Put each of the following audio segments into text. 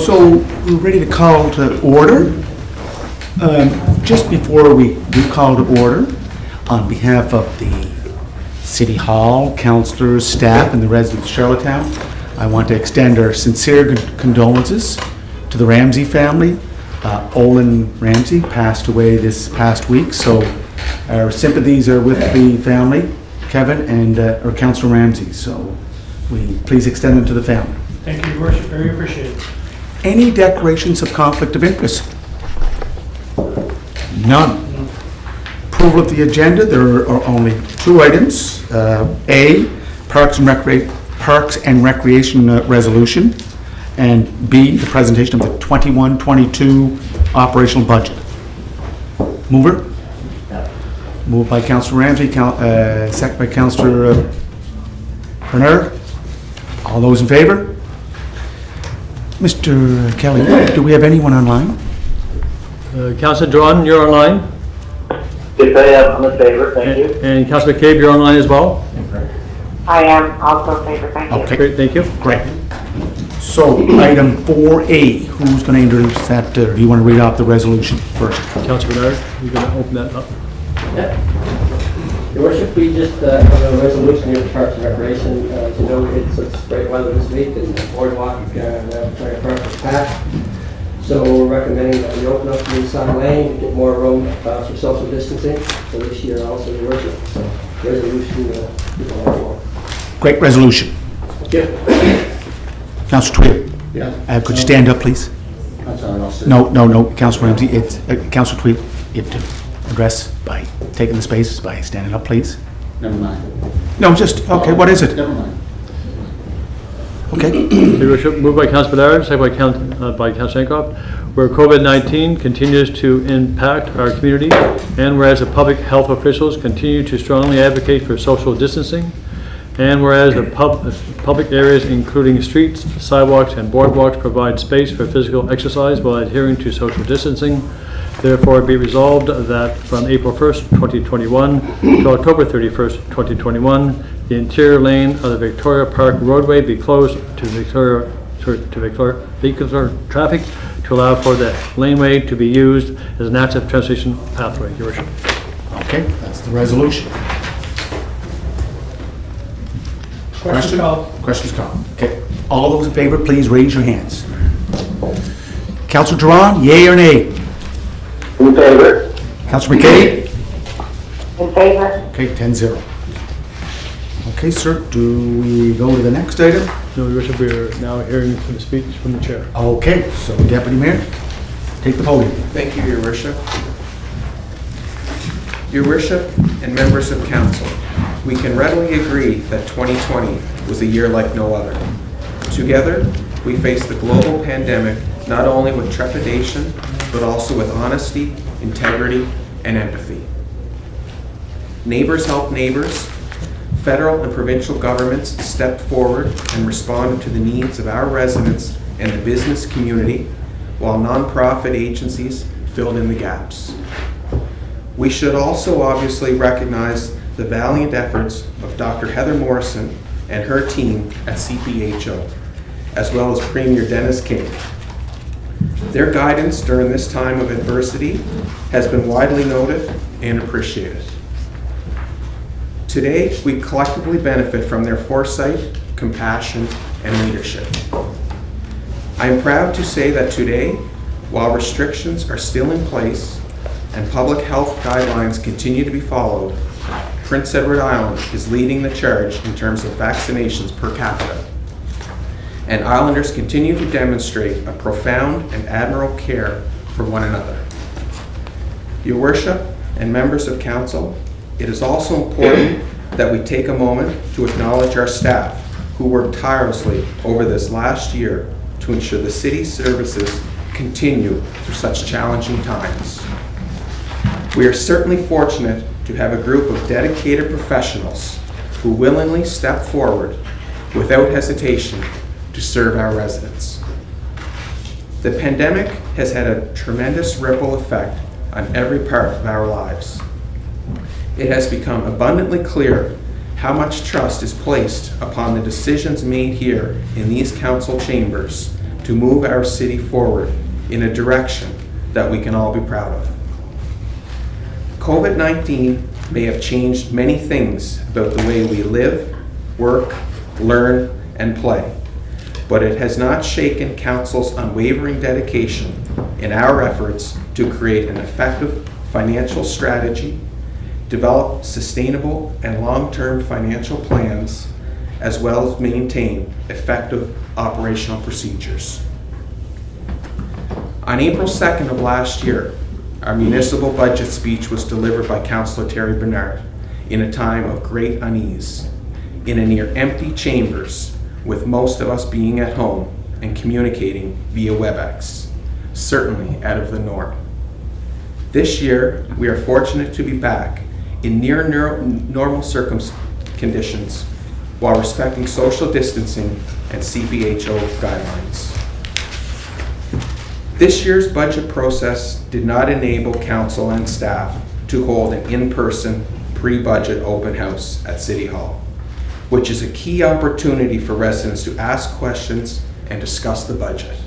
So we're ready to call to order. Just before we do call to order, on behalf of the City Hall, councillors, staff, and the residents of Charlottetown, I want to extend our sincere condolences to the Ramsey family. Olin Ramsey passed away this past week, so our sympathies are with the family, Kevin and or Councillor Ramsey. So we please extend them to the family. Thank you, Your Worship. Very appreciated. Any declarations of conflict of interest? None. Approval of the agenda. There are only two items. A, Parks and Recreation resolution, and B, the presentation of the 21-22 operational budget. Mover? Moved by Councillor Ramsey, second by Councillor Bernard. All those in favor? Mr. Kelly, do we have anyone online? Councillor Duran, you're online. Yes, I am. I'm in favor. Thank you. And Councillor McCabe, you're online as well. I am also in favor, thank you. Okay, Great, thank you. great. So, item 4A, who's going to introduce that? Do you want to read off the resolution first? Councillor Bernard, you're going to open that up. Your Worship, we just have a resolution here at Parks and Recreation. To know it's great weather this week and the boardwalk park is packed. So we're recommending that we open up the inside lane to get more room for social distancing. So this year also, Your Worship. So resolution people are for. Great resolution. Thank you. Councillor Tweed, Yeah. could you stand up, please? I'm sorry, I'll sit. No, Councillor Ramsey, it's Councillor Tweed. You have to address by taking the spaces by standing up, please. Never mind. No, just, okay, what is it? Never mind. Okay, Your Worship, moved by Councillor Bernard, second by Councillor Hancock, where COVID-19 continues to impact our community, and whereas the public health officials continue to strongly advocate for social distancing, and whereas the public areas including streets, sidewalks, and boardwalks provide space for physical exercise while adhering to social distancing, therefore be resolved that from April 1st, 2021 to October 31st, 2021, the interior lane of the Victoria Park roadway be closed to vehicular traffic to allow for the laneway to be used as an active transition pathway, Your Worship. okay, that's the resolution. Question called. Questions called. Okay, all those in favor, please raise your hands. Councillor Duran, yea or nay? In favor. Councillor McCabe? In favor? Okay, 10-0. Okay, sir, do we go to the next item? No, Your Worship, we are now hearing from the speech from the chair. Okay, so Deputy Mayor, take the podium. Thank you, Your Worship. Your Worship and members of council, we can readily agree that 2020 was a year like no other. Together, we faced the global pandemic not only with trepidation, but also with honesty, integrity, and empathy. Neighbors helped neighbors. Federal and provincial governments stepped forward and responded to the needs of our residents and the business community, while nonprofit agencies filled in the gaps. We should also obviously recognize the valiant efforts of Dr. Heather Morrison and her team at CPHO, as well as Premier Dennis King. Their guidance during this time of adversity has been widely noted and appreciated. Today, we collectively benefit from their foresight, compassion, and leadership. I am proud to say that today, while restrictions are still in place and public health guidelines continue to be followed, Prince Edward Island is leading the charge in terms of vaccinations per capita. And Islanders continue to demonstrate a profound and admirable care for one another. Your Worship and members of council, it is also important that we take a moment to acknowledge our staff who worked tirelessly over this last year to ensure the city's services continue through such challenging times. We are certainly fortunate to have a group of dedicated professionals who willingly step forward without hesitation to serve our residents. The pandemic has had a tremendous ripple effect on every part of our lives. It has become abundantly clear how much trust is placed upon the decisions made here in these council chambers to to move our city forward in a direction that we can all be proud of. COVID-19 may have changed many things about the way we live, work, learn, and play, but it has not shaken Council's unwavering dedication in our efforts to create an effective financial strategy, develop sustainable and long-term financial plans, as well as maintain effective operational procedures. On April 2nd of last year, our municipal budget speech was delivered by Councillor Terry Bernard in a time of great unease, in a near empty chambers, with most of us being at home and communicating via WebEx, certainly out of the norm. This year, we are fortunate to be back in near normal conditions while respecting social distancing and CPHO guidelines. This year's budget process did not enable council and staff to hold an in-person pre-budget open house at City Hall, which is a key opportunity for residents to ask questions and discuss the budget.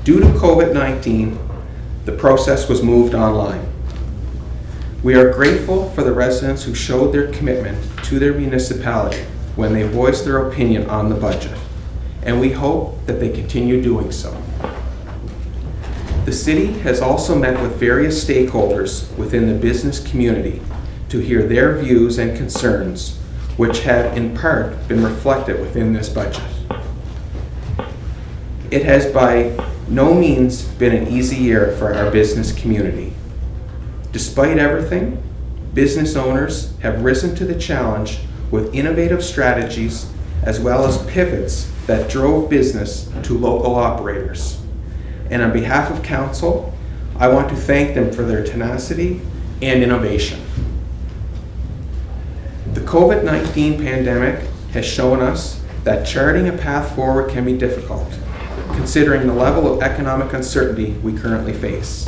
Due to COVID-19, the process was moved online. We are grateful for the residents who showed their commitment to their municipality when they voiced their opinion on the budget, and we hope that they continue doing so. The city has also met with various stakeholders within the business community to hear their views and concerns, which have in part been reflected within this budget. It has by no means been an easy year for our business community. Despite everything, business owners have risen to the challenge with innovative strategies as well as pivots that drove business to local operators. And on behalf of council, I want to thank them for their tenacity and innovation. The COVID-19 pandemic has shown us that charting a path forward can be difficult, considering the level of economic uncertainty we currently face.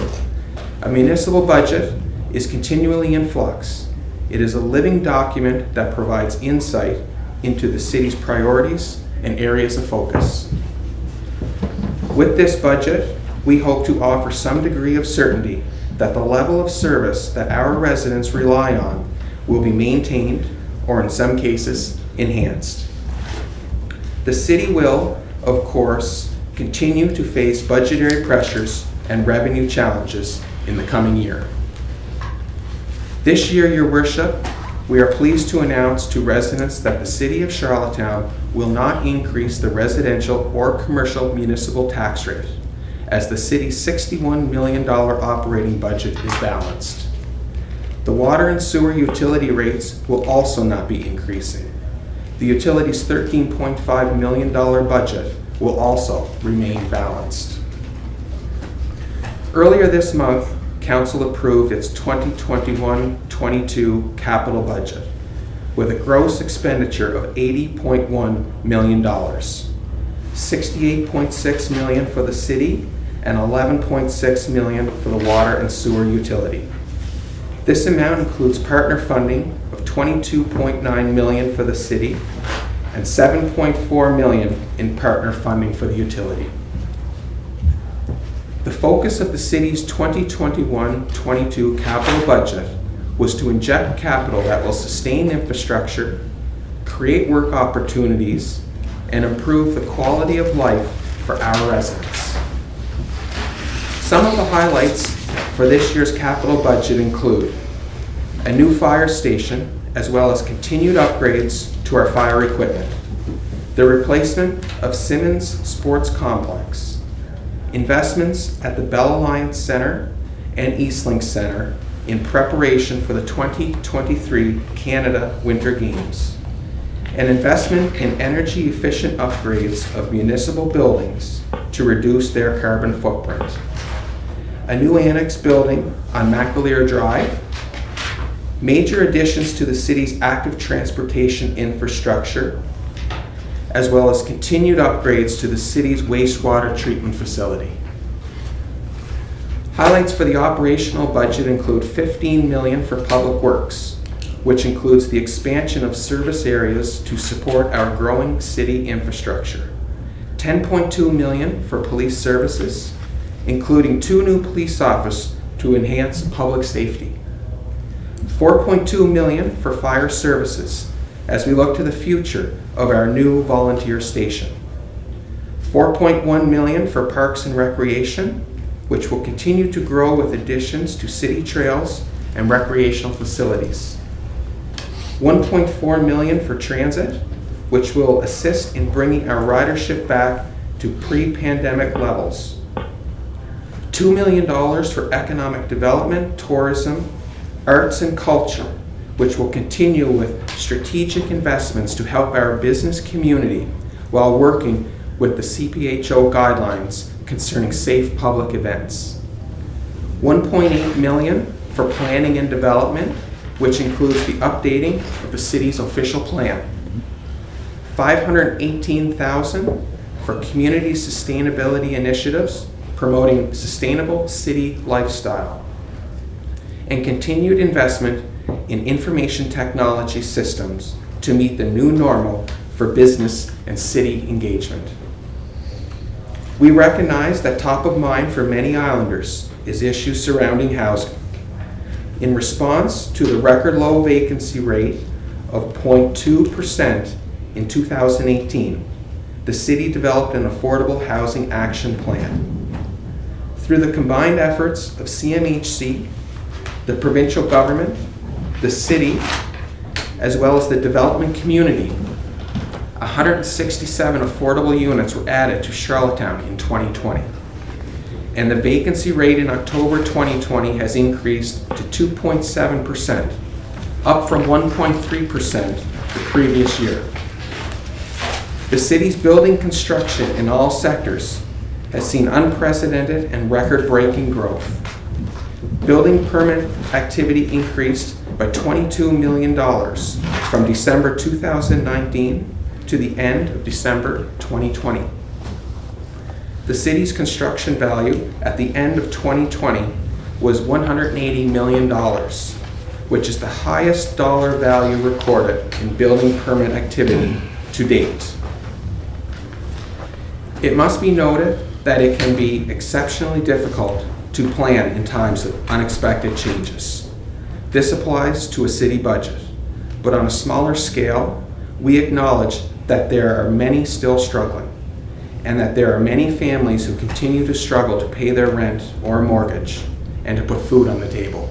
A municipal budget is continually in flux. It is a living document that provides insight into the city's priorities and areas of focus. With this budget, we hope to offer some degree of certainty that the level of service that our residents rely on will be maintained, or in some cases, enhanced. The city will, of course, continue to face budgetary pressures and revenue challenges in the coming year. This year, Your Worship, we are pleased to announce to residents that the City of Charlottetown will not increase the residential or commercial municipal tax rate, as the city's $61 million operating budget is balanced. The water and sewer utility rates will also not be increasing. The utility's $13.5 million budget will also remain balanced. Earlier this month, Council approved its 2021-22 capital budget with a gross expenditure of $80.1 million, $68.6 million for the city and $11.6 million for the water and sewer utility. This amount includes partner funding of $22.9 million for the city and $7.4 million in partner funding for the utility. The focus of the city's 2021-22 capital budget was to inject capital that will sustain infrastructure, create work opportunities, and improve the quality of life for our residents. Some of the highlights for this year's capital budget include a new fire station, as well as continued upgrades to our fire equipment, the replacement of Simmons Sports Complex, investments at the Bell Alliance Center and Eastlink Center in preparation for the 2023 Canada Winter Games, an investment in energy efficient upgrades of municipal buildings to reduce their carbon footprint, a new annex building on McAleer Drive, major additions to the city's active transportation infrastructure, as well as continued upgrades to the city's wastewater treatment facility. Highlights for the operational budget include $15 million for public works, which includes the expansion of service areas to support our growing city infrastructure, $10.2 million for police services, including 2 new police officers to enhance public safety. $4.2 million for fire services as we look to the future of our new volunteer station. $4.1 million for parks and recreation, which will continue to grow with additions to city trails and recreational facilities. $1.4 million for transit, which will assist in bringing our ridership back to pre-pandemic levels. $2 million for economic development, tourism, arts and culture, which will continue with strategic investments to help our business community while working with the CPHO guidelines concerning safe public events. $1.8 million for planning and development, which includes the updating of the city's official plan. $518,000 for community sustainability initiatives promoting sustainable city lifestyle, and continued investment in information technology systems to meet the new normal for business and city engagement. We recognize that top of mind for many islanders is issues surrounding housing. In response to the record low vacancy rate of 0.2% in 2018, the city developed an affordable housing action plan. Through the combined efforts of CMHC, the provincial government, the city, as well as the development community, 167 affordable units were added to Charlottetown in 2020. And the vacancy rate in October 2020 has increased to 2.7%, up from 1.3% the previous year. The city's building construction in all sectors has seen unprecedented and record-breaking growth. Building permit activity increased by $22 million from December 2019 to the end of December 2020. The city's construction value at the end of 2020 was $180 million, which is the highest dollar value recorded in building permit activity to date. It must be noted that it can be exceptionally difficult to plan in times of unexpected changes. This applies to a city budget, but on a smaller scale, we acknowledge that there are many still struggling, and that there are many families who continue to struggle to pay their rent or mortgage and to put food on the table.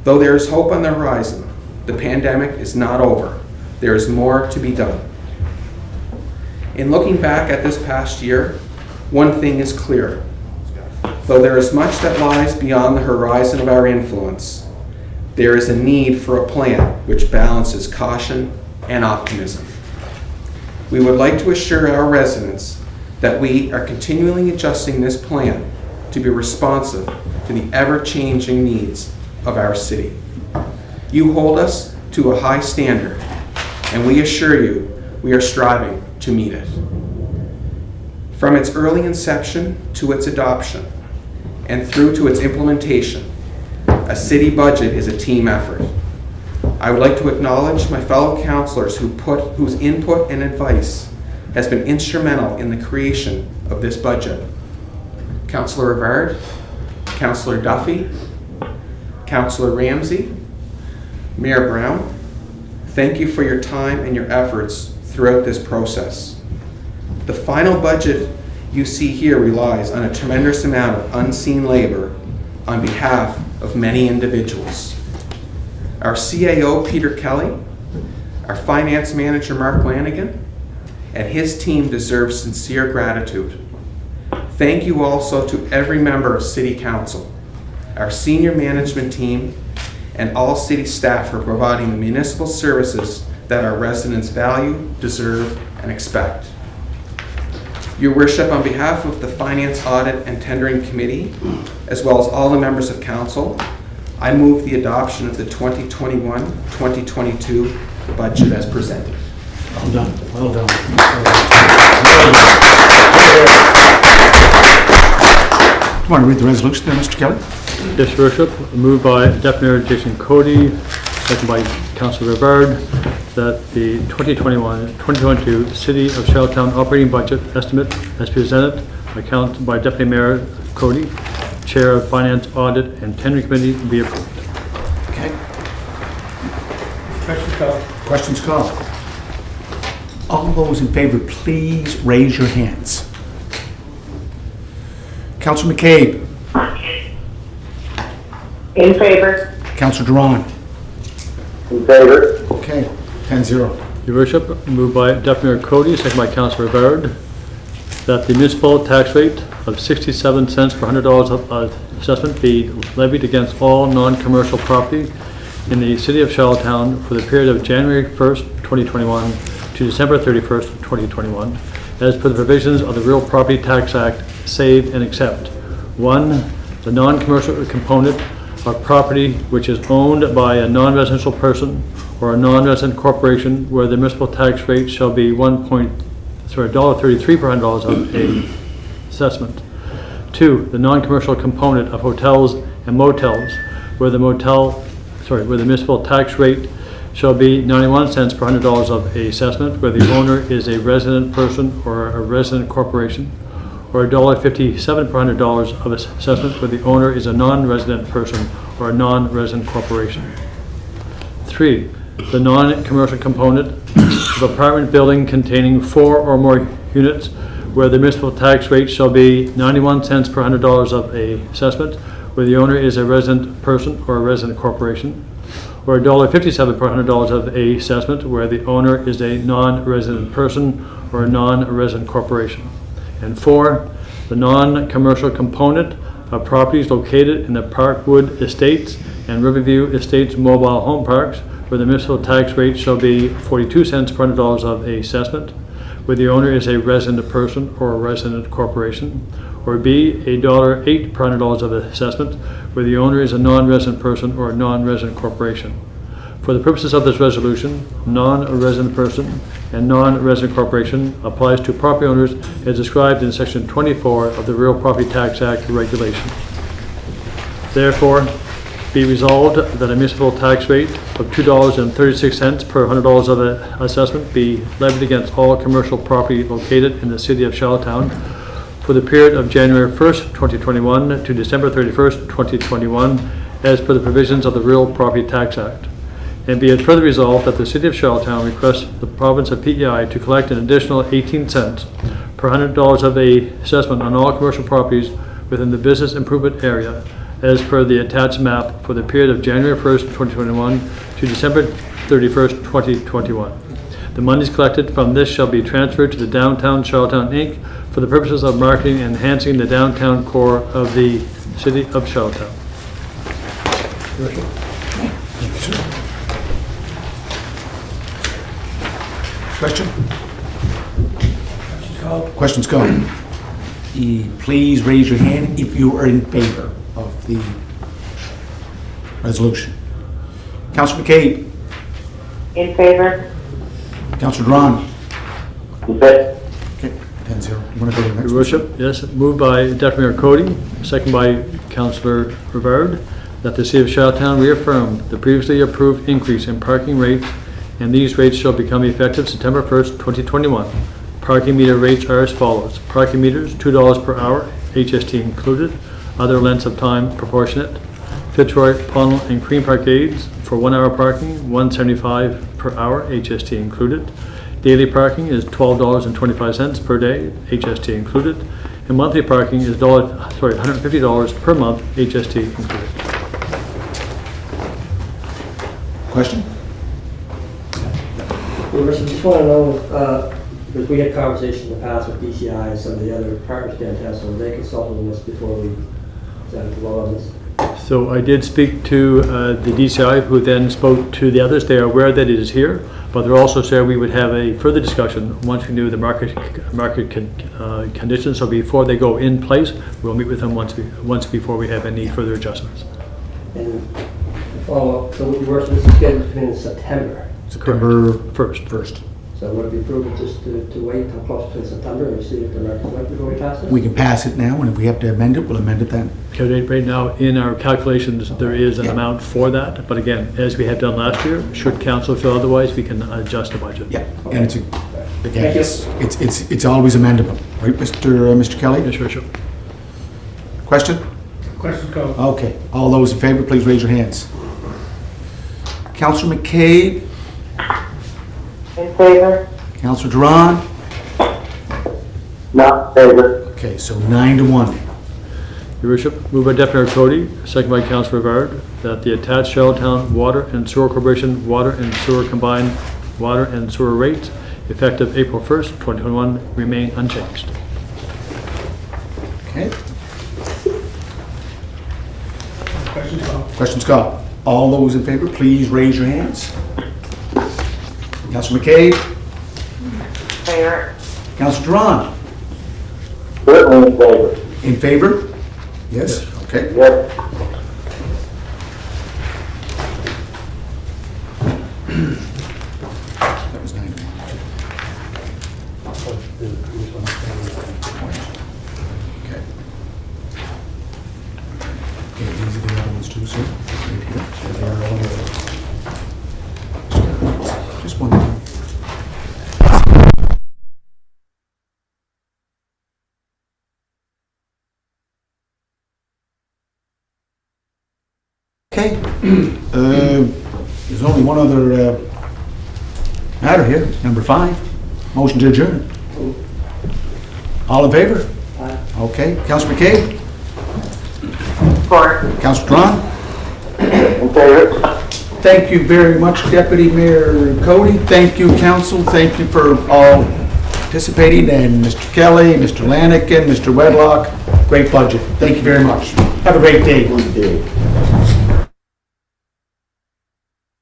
Though there is hope on the horizon, the pandemic is not over. There is more to be done. In looking back at this past year, one thing is clear. Though there is much that lies beyond the horizon of our influence, there is a need for a plan which balances caution and optimism. We would like to assure our residents that we are continually adjusting this plan to be responsive to the ever-changing needs of our city. You hold us to a high standard, and we assure you we are striving to meet it. From its early inception to its adoption, and through to its implementation, a city budget is a team effort. I would like to acknowledge my fellow councillors whose input and advice has been instrumental in the creation of this budget. Councillor Rivard, Councillor Duffy, Councillor Ramsey, Mayor Brown, thank you for your time and your efforts throughout this process. The final budget you see here relies on a tremendous amount of unseen labor on behalf of many individuals. Our CAO, Peter Kelly, our finance manager, Mark Lanigan, and his team deserve sincere gratitude. Thank you also to every member of City Council, our senior management team, and all city staff for providing the municipal services that our residents value, deserve, and expect. Your Worship, on behalf of the Finance, Audit, and Tendering Committee, as well as all the members of Council, I move the adoption of the 2021-2022 budget as presented. Well done, well done. Want to read the resolution there, Mr. Kelly? Yes, Your Worship. Moved by Deputy Mayor Jason Cody, second by Councilor Rivard, that the 2021-2022 City of Charlottetown operating budget estimate as presented by Deputy Mayor Cody, Chair of Finance, Audit, and Tendering Committee be approved. Okay, Question called. questions called. All those in favor, please raise your hands. Councilor McCabe, In favor. Councilor Duran. In favor? Okay, 10-0. Your Worship, moved by Deputy Mayor Cody, second by Councilor Rivard, that the municipal tax rate of 67 cents per $100 of assessment be levied against all non-commercial property in the City of Charlottetown for the period of January 1st, 2021 to December 31st, 2021, as per the provisions of the Real Property Tax Act, save and except. 1. The non-commercial component of property which is owned by a non-residential person or a non-resident corporation where the municipal tax rate shall be $1.33 per $100 of a assessment. 2. The non-commercial component of hotels and motels where the municipal tax rate shall be 91 cents per $100 of a assessment where the owner is a resident person or a resident corporation, or $1.57 per $100 of assessment where the owner is a non-resident person or a non-resident corporation. 3. The non-commercial component of apartment building containing 4 or more units where the municipal tax rate shall be 91 cents per $100 of a assessment where the owner is a resident person or a resident corporation, or $1.57 per $100 of a assessment where the owner is a non-resident person or a non-resident corporation. And 4, the non-commercial component of properties located in the Parkwood Estates and Riverview Estates mobile home parks where the municipal tax rate shall be 42 cents per $100 of a assessment where the owner is a resident person or a resident corporation, or B, $1.08 per $100 of assessment where the owner is a non-resident person or a non-resident corporation. For the purposes of this resolution, non-resident person and non-resident corporation applies to property owners as described in Section 24 of the Real Property Tax Act regulations. Therefore, be resolved that a municipal tax rate of $2.36 per $100 of an assessment be levied against all commercial property located in the City of Charlottetown for the period of January 1st, 2021 to December 31st, 2021, as per the provisions of the Real Property Tax Act. And be it further resolved that the City of Charlottetown requests the province of PEI to collect an additional 18 cents per $100 of a assessment on all commercial properties within the business improvement area as per the attached map for the period of January 1st, 2021 to December 31st, 2021. The monies collected from this shall be transferred to the Downtown Charlottetown, Inc. for the purposes of marketing and enhancing the downtown core of the City of Charlottetown. Question? Question called. Questions called. Please raise your hand if you are in favor of the resolution. Councilor McCabe, In favor. Councilor Duran. In favor? Okay, 10-0. You want to go to the next? Your Worship, yes, moved by Deputy Mayor Cody, second by Councillor Rivard, that the City of Charlottetown reaffirm the previously approved increase in parking rates, and these rates shall become effective September 1st, 2021. Parking meter rates are as follows. Parking meters, $2 per hour, HST included, other lengths of time proportionate. Fitzroy, Pownell, and Queen Park aids for 1 hour parking, $1.75 per hour, HST included. Daily parking is $12.25 per day, HST included. And monthly parking is $150 per month, HST included. Question? Your Worship, just want to know if, because we had conversation in the past with DCI and some of the other partners downtown, so they consulted on this before we decided to vote on this. So I did speak to the DCI, who then spoke to the others. They are aware that it is here, but they're also saying we would have a further discussion once we knew the market conditions. So before they go in place, we'll meet with them once before we have any further adjustments. And to follow up, so Your Worship, this is scheduled to come in September. September 1st. 1st. So So would it be prudent just to wait till close to September and see if the records like before we pass this? We can pass it now, and if we have to amend it, we'll amend it then. Okay, right now, in our calculations, there is an Yeah. amount for that, but again, as we have done last year, should council feel otherwise, we can adjust the budget. Yeah, and it's, again, Thank you. it's always amendable, right, Mr. Kelly? Yes, Your Worship. Question? Questions called. Okay, all those in favor, please raise your hands. Councillor McCabe, In favor? Councillor Duran? Not in favor. Okay, so 9-1. Your Worship, moved by Deputy Mayor Cody, second by Councillor Rivard, that the attached Charlottetown Water and Sewer Corporation water and sewer combined water and sewer rates effective April 1st, 2021 remain unchanged. Okay, Questions called. questions called. All those in favor, please raise your hands. Councillor McCabe, Favor? Councillor Duran? Certainly in favor. In favor? Yes, okay. Yes. That was 9-1. Okay. Okay, these are the other ones too, sir. Right here. They are all there. Just one more. Okay, there's only one other matter here, number 5, motion to adjourn. All in favor? Aye. Okay, Councillor McCabe, Support. Councillor Tron, In favor. thank you very much, Deputy Mayor Cody, thank you, council, thank you for all participating, and Mr. Kelly, Mr. Lanigan, Mr. Wedlock, great budget, thank you very much. Have a great day. Good day.